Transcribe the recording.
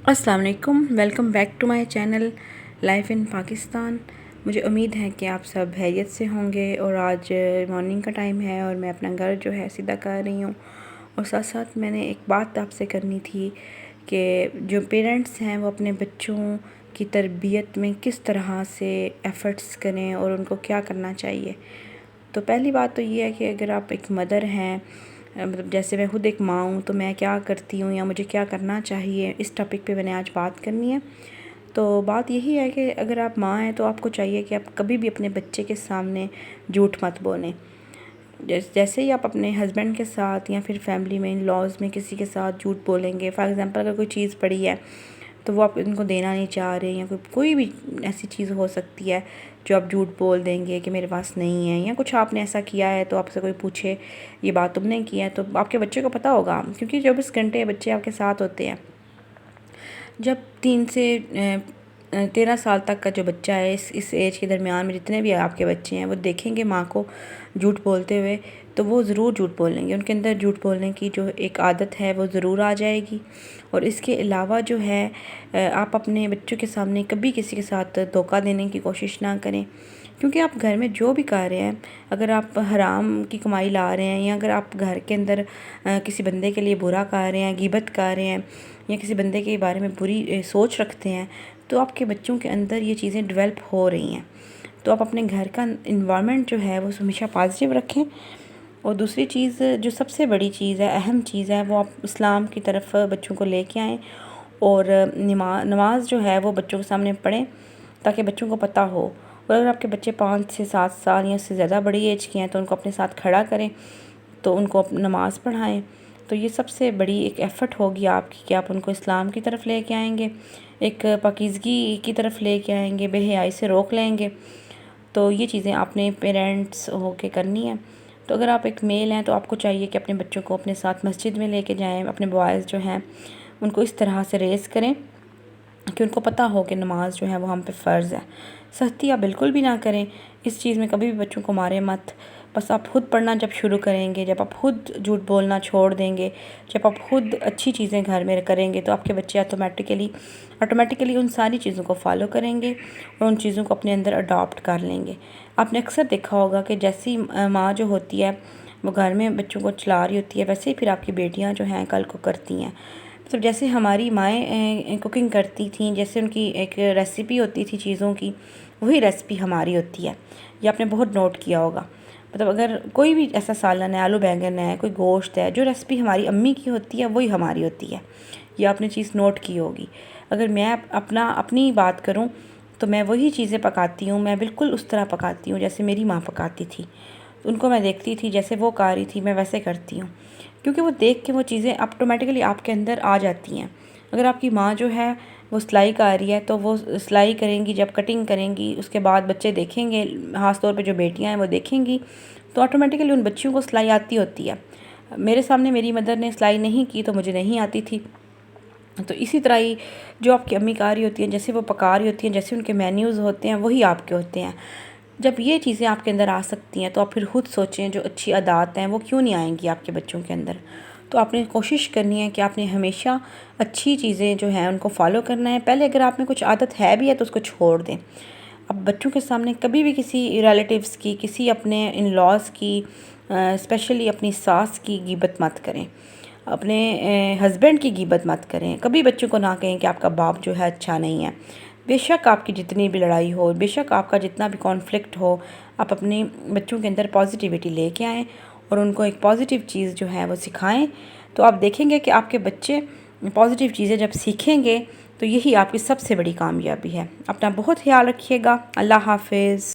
السلام علیکم، welcome back to my channel life in Pakistan. مجھے امید ہے کہ آپ سب خیریت سے ہوں گے، اور آج مارننگ کا ٹائم ہے اور میں اپنا گھر جو ہے سیدھا کر رہی ہوں، اور ساتھ ساتھ میں نے ایک بات آپ سے کرنی تھی کہ جو پیرنٹس ہیں وہ اپنے بچوں کی تربیت میں کس طرح سے ایفرٹس کریں اور ان کو کیا کرنا چاہیے۔ تو پہلی بات تو یہ ہے کہ اگر آپ ایک مدر ہیں، مطلب جیسے میں خود ایک ماں ہوں، تو میں کیا کرتی ہوں یا مجھے کیا کرنا چاہیے، اس ٹاپک پہ میں نے آج بات کرنی ہے۔ تو بات یہی ہے کہ اگر آپ ماں ہیں تو آپ کو چاہیے کہ آپ کبھی بھی اپنے بچے کے سامنے جھوٹ مت بولیں۔ جیسے ہی آپ اپنے ہسبینڈ کے ساتھ یا پھر فیملی میں، ان لاز میں کسی کے ساتھ جھوٹ بولیں گے، فار ایگزامپل اگر کوئی چیز پڑی ہے تو وہ آپ ان کو دینا نہیں چاہ رہے، یا کوئی بھی ایسی چیز ہو سکتی ہے جو آپ جھوٹ بول دیں گے کہ میرے پاس نہیں ہے، یا کچھ آپ نے ایسا کیا ہے تو آپ سے کوئی پوچھے یہ بات تم نے کی ہے، تو آپ کے بچے کو پتہ ہوگا، کیونکہ 24 گھنٹے بچے آپ کے ساتھ ہوتے ہیں۔ جب 3 سے 13 سال تک کا جو بچہ ہے، اس ایج کے درمیان میں جتنے بھی آپ کے بچے ہیں، وہ دیکھیں گے ماں کو جھوٹ بولتے ہوئے تو وہ ضرور جھوٹ بولیں گے، ان کے اندر جھوٹ بولنے کی جو ایک عادت ہے وہ ضرور آ جائے گی۔ اور اس کے علاوہ جو ہے آپ اپنے بچوں کے سامنے کبھی کسی کے ساتھ دھوکہ دینے کی کوشش نہ کریں، کیونکہ آپ گھر میں جو بھی کر رہے ہیں، اگر آپ حرام کی کمائی لا رہے ہیں، یا اگر آپ گھر کے اندر کسی بندے کے لیے برا کر رہے ہیں، غیبت کر رہے ہیں، یا کسی بندے کے بارے میں بری سوچ رکھتے ہیں، تو آپ کے بچوں کے اندر یہ چیزیں ڈیولپ ہو رہی ہیں۔ تو آپ اپنے گھر کا انوائرمنٹ جو ہے وہ ہمیشہ پازیٹیو رکھیں۔ اور دوسری چیز جو سب سے بڑی چیز ہے، اہم چیز ہے، وہ آپ اسلام کی طرف بچوں کو لے کے آئیں، اور نماز جو ہے وہ بچوں کے سامنے پڑھیں تاکہ بچوں کو پتہ ہو۔ اور اگر آپ کے بچے 5 سے 7 سال یا اس سے زیادہ بڑی ایج کے ہیں تو ان کو اپنے ساتھ کھڑا کریں، تو ان کو نماز پڑھائیں۔ تو یہ سب سے بڑی ایک ایفرٹ ہوگی آپ کی کہ آپ ان کو اسلام کی طرف لے کے آئیں گے، ایک پاکیزگی کی طرف لے کے آئیں گے، بے حیائی سے روک لیں گے۔ تو یہ چیزیں آپ نے پیرنٹس ہو کے کرنی ہیں۔ تو اگر آپ ایک میل ہیں تو آپ کو چاہیے کہ اپنے بچوں کو اپنے ساتھ مسجد میں لے کے جائیں، اپنے بوائز جو ہیں ان کو اس طرح سے ریز کریں کہ ان کو پتہ ہو کہ نماز جو ہے وہ ہم پہ فرض ہے۔ سختی آپ بالکل بھی نہ کریں اس چیز میں، کبھی بھی بچوں کو مارے مت۔ بس آپ خود پڑھنا جب شروع کریں گے، جب آپ خود جھوٹ بولنا چھوڑ دیں گے، جب آپ خود اچھی چیزیں گھر میں کریں گے، تو آپ کے بچے آٹومیٹیکلی ان ساری چیزوں کو فالو کریں گے اور ان چیزوں کو اپنے اندر اڈاپٹ کر لیں گے۔ آپ نے اکثر دیکھا ہوگا کہ جیسی ماں جو ہوتی ہے وہ گھر میں بچوں کو چلا رہی ہوتی ہے، ویسے ہی پھر آپ کی بیٹیاں جو ہیں کل کو کرتی ہیں۔ مطلب جیسے ہماری مائیں کوکنگ کرتی تھیں، جیسے ان کی ایک ریسیپی ہوتی تھی چیزوں کی، وہی ریسیپی ہماری ہوتی ہے۔ یہ آپ نے بہت نوٹ کیا ہوگا۔ مطلب اگر کوئی بھی ایسا سالن ہے، آلو بیگن ہے، کوئی گوشت ہے، جو ریسیپی ہماری امی کی ہوتی ہے وہی ہماری ہوتی ہے۔ یہ آپ نے چیز نوٹ کی ہوگی۔ اگر میں اپنی بات کروں تو میں وہی چیزیں پکاتی ہوں، میں بالکل اس طرح پکاتی ہوں جیسے میری ماں پکاتی تھی۔ ان کو میں دیکھتی تھی جیسے وہ کر رہی تھی، میں ویسے کرتی ہوں، کیونکہ وہ دیکھ کے وہ چیزیں آٹومیٹیکلی آپ کے اندر آ جاتی ہیں۔ اگر آپ کی ماں جو ہے وہ سلائی کر رہی ہے تو وہ سلائی کریں گی، جب کٹنگ کریں گی اس کے بعد بچے دیکھیں گے، خاص طور پہ جو بیٹیاں ہیں وہ دیکھیں گی، تو آٹومیٹیکلی ان بچیوں کو سلائی آتی ہوتی ہے۔ میرے سامنے میری مدر نے سلائی نہیں کی تو مجھے نہیں آتی تھی۔ تو اسی طرح ہی جو آپ کی امی کاری ہوتی ہیں، جیسے وہ پکا رہی ہوتی ہیں، جیسے ان کے مینیوز ہوتے ہیں وہی آپ کے ہوتے ہیں۔ جب یہ چیزیں آپ کے اندر آ سکتی ہیں تو آپ پھر خود سوچیں جو اچھی عادات ہیں وہ کیوں نہیں آئیں گی آپ کے بچوں کے اندر۔ تو آپ نے کوشش کرنی ہے کہ آپ نے ہمیشہ اچھی چیزیں جو ہیں ان کو فالو کرنا ہے۔ پہلے اگر آپ میں کچھ عادت ہے بھی ہے تو اس کو چھوڑ دیں۔ اب بچوں کے سامنے کبھی بھی کسی ریلیٹیوز کی، کسی اپنے ان لاز کی، اسپیشلی اپنی ساس کی غیبت مت کریں، اپنے ہسبینڈ کی غیبت مت کریں۔ کبھی بچوں کو نہ کہیں کہ آپ کا باپ جو ہے اچھا نہیں ہے۔ بے شک آپ کی جتنی بھی لڑائی ہو، بے شک آپ کا جتنا بھی کانفلکٹ ہو، آپ اپنے بچوں کے اندر پازیٹیوٹی لے کے آئیں اور ان کو ایک پازیٹیو چیز جو ہے وہ سکھائیں۔ تو آپ دیکھیں گے کہ آپ کے بچے پازیٹیو چیزیں جب سیکھیں گے تو یہی آپ کی سب سے بڑی کامیابی ہے۔ اپنا بہت خیال رکھیے گا۔ اللہ حافظ۔